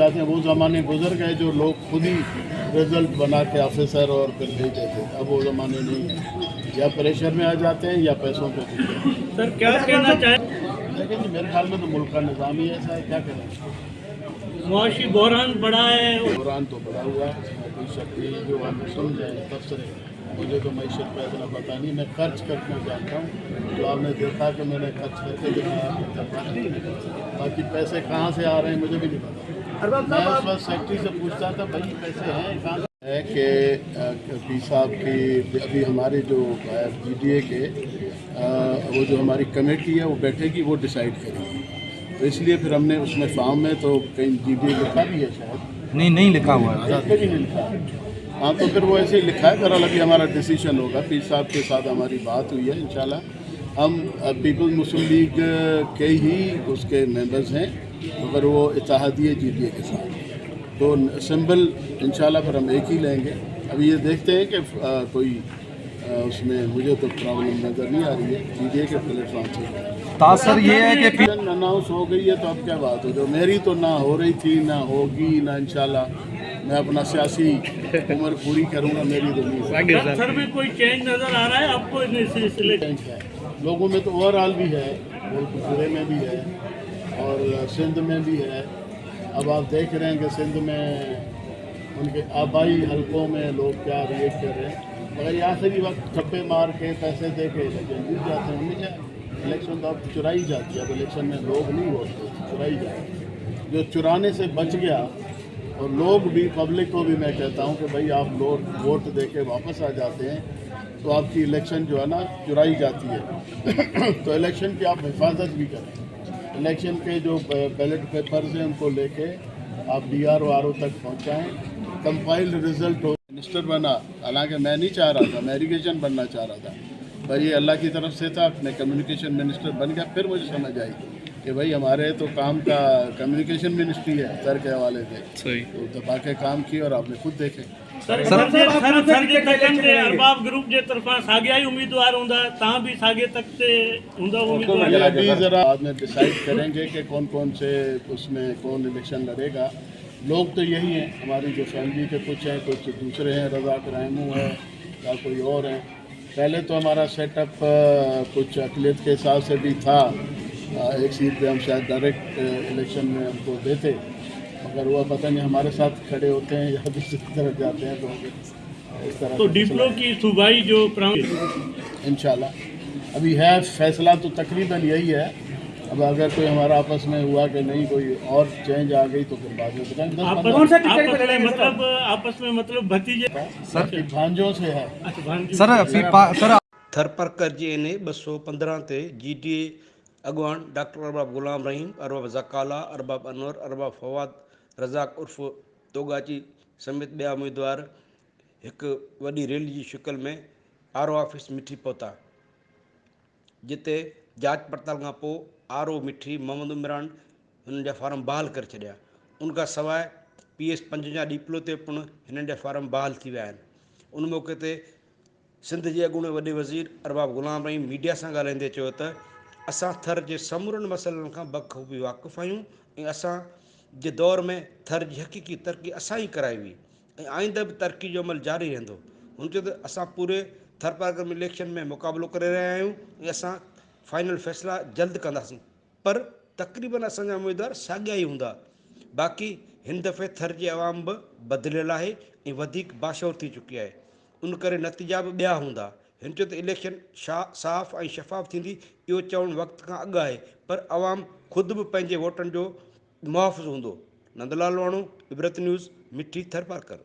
जाते हैं। वो ज़माने गुजर गए जो लोग खुद ही रिजल्ट बना के ऑफिसर और फिर भेजते थे, अब वो ज़माने नहीं है। या प्रेशर में आ जाते हैं या पैसों पे जीते हैं। सर क्या कहना चाहें? लेकिन मेरे ख्याल में तो मुल्क का निज़ाम ही ऐसा है, क्या करें। मुआशी बहरान बढ़ा है। बहरान तो बढ़ा हुआ है, इसमें कोई शक नहीं। जो हम सुन जाए तबसरे, मुझे तो मैशत का इतना पता नहीं, मैं खर्च करना जानता हूँ। जो आपने देखा कि मैंने खर्च करके दिखाया, बाकी पैसे कहाँ से आ रहे हैं मुझे भी नहीं पता। मैं उस वक्त सेक्रेटरी से पूछता था भाई पैसे हैं कहाँ है कि पी साहब की अभी हमारे जो GDA के वो जो हमारी कमेटी है वो बैठेगी, वो डिसाइड करेगी। तो इसलिए फिर हमने उसमें फॉर्म में तो कहीं GDA लिखा भी है, शायद नहीं लिखा हुआ है, भी नहीं लिखा। हाँ, तो फिर वो ऐसे ही लिखा है। बहरहाल अभी हमारा डिसीजन होगा, पीर साहब के साथ हमारी बात हुई है। इंशाल्लाह हम पीपल्स मुस्लिम लीग के ही उसके मेंबर्स हैं, मगर वो इत्तेहादिये GDA के साथ, तो सिंबल इंशाल्लाह फिर हम एक ही लेंगे। अभी ये देखते हैं कि कोई उसमें मुझे तो प्रॉब्लम नज़र नहीं आ रही है GDA के प्लेटफॉर्म से। तासर ये है कि अनाउंस हो गई है तो अब क्या बात हो, जो मेरी तो ना हो रही थी, ना होगी, ना इंशाल्लाह मैं अपना सियासी उम्र पूरी करूँगा, मेरी तो नहीं। सर में कोई चेंज नजर आ रहा है आपको इस सिलसिले? चेंज है लोगों में तो ओवरऑल भी है, मुल्क पूरे में भी है और सिंध में भी है। अब आप देख रहे हैं कि सिंध में उनके आबाई हलकों में लोग क्या रिएक्ट कर रहे हैं। मगर यहाँ से भी वक्त ठप्पे मार के पैसे दे के इलेक्शन जीत जाते हैं। हमेशा इलेक्शन तो अब चुराई जाती है, अब इलेक्शन में लोग नहीं वोट चुराई जाती है। जो चुराने से बच गया, और लोग भी, पब्लिक को भी मैं कहता हूँ कि भाई आप लोग वोट दे के वापस आ जाते हैं तो आपकी इलेक्शन जो है ना चुराई जाती है। तो इलेक्शन की आप हिफाजत भी करें। इलेक्शन के जो बैलेट पेपर्स हैं उनको लेके आप DRO RO तक पहुँचाएँ, कंपाइल्ड रिजल्ट हो। मिनिस्टर बना, हालांकि मैं नहीं चाह रहा था, मैं इरीगेशन बनना चाह रहा था, पर ये अल्लाह की तरफ से था। मैं कम्युनिकेशन मिनिस्टर बन गया, फिर मुझे समझ आई कि भाई हमारे तो काम का कम्युनिकेशन मिनिस्ट्री है, सर के हवाले से तो दबा के काम किया और आपने खुद देखे। सर जे तकन ते अरबाब ग्रुप जे तरफा साॻिया ई उम्मीदवार हूंदा, तव्हां भी साॻे तक ते हूंदा उम्मीदवार? ये अभी ज़रा बाद में डिसाइड करेंगे कि कौन कौन से उसमें कौन इलेक्शन लड़ेगा। लोग तो यही हैं, हमारी जो फैमिली के कुछ हैं, कुछ दूसरे हैं, रज़ाक रहमू है या कोई और हैं। पहले तो हमारा सेटअप कुछ अक़लियत के हिसाब से भी था, एक सीट पे हम शायद डायरेक्ट इलेक्शन में हमको देते, मगर वो पता नहीं हमारे साथ खड़े होते हैं या दूसरी तरफ जाते हैं, तो इस तरह तो डिप्लो की सूबाई जो इंशाल्लाह अभी है फैसला तो तकरीबन यही है। अब अगर कोई हमारा आपस में हुआ कि नहीं कोई और चेंज आ गई तो फिर बाद में बताएंगे। आपस में मतलब भतीजे सर भांजों से है। सर थरपरकर जे ने 215 ते GDA अगवान डॉक्टर अरबाब गुलाम रहीम, अरबाब ज़काला, अरबाब अनवर, अरबाब फवाद, रज़ाक उर्फ़ तोगाची समेत ॿिया उम्मीदवार एक वॾी रैली की शिकल में RO ऑफिस मिठी पहुता, जिते जांच पड़ताल खां पोइ RO मिठी मोहम्मद उमरान हिननि जा फार्म बहाल करे छॾिया। उनखां सवाइ PS 5 जा डिप्लो ते पिणु हिननि जा फार्म बहाल थी विया आहिनि। उन मौक़े ते सिंध जे अॻूणे वॾे वज़ीर अरबाब गुलाम रहीम मीडिया सां ॻाल्हाईंदे चयो त असां थर जे समूरनि मसइलनि खां बख़ूबी वाक़ुफ़ु आहियूं ऐं असां जे दौर में थर जी हक़ीक़ी तरक़ी असां ई कराई हुई ऐं आईंदह बि तरक़ी जो अमल जारी रहंदो। हुन चयो त असां पूरे थरपारकर में इलेक्शन में मुक़ाबिलो करे रहिया आहियूं ऐं असां फाइनल फ़ैसिला जल्द कंदासीं, पर तक़रीबन असांजा उम्मीदवार साॻिया ई हूंदा। बाक़ी हिन दफ़े थर जी आवाम बि बदिलियल आहे ऐं वधीक बाशौर थी चुकी आहे, उन करे नतीजा बि ॿिया हूंदा। हिन चयो त इलेक्शन साफ़ ऐं शफ़ाफ़ थींदी, इहो चवणु वक़्त खां अॻु आहे, पर आवाम ख़ुदि बि पंहिंजे वोटनि जो मुहाफ़िज़ हूंदो। नंदलाल वाणो, इबरत न्यूज़, मिठी थरपारकर।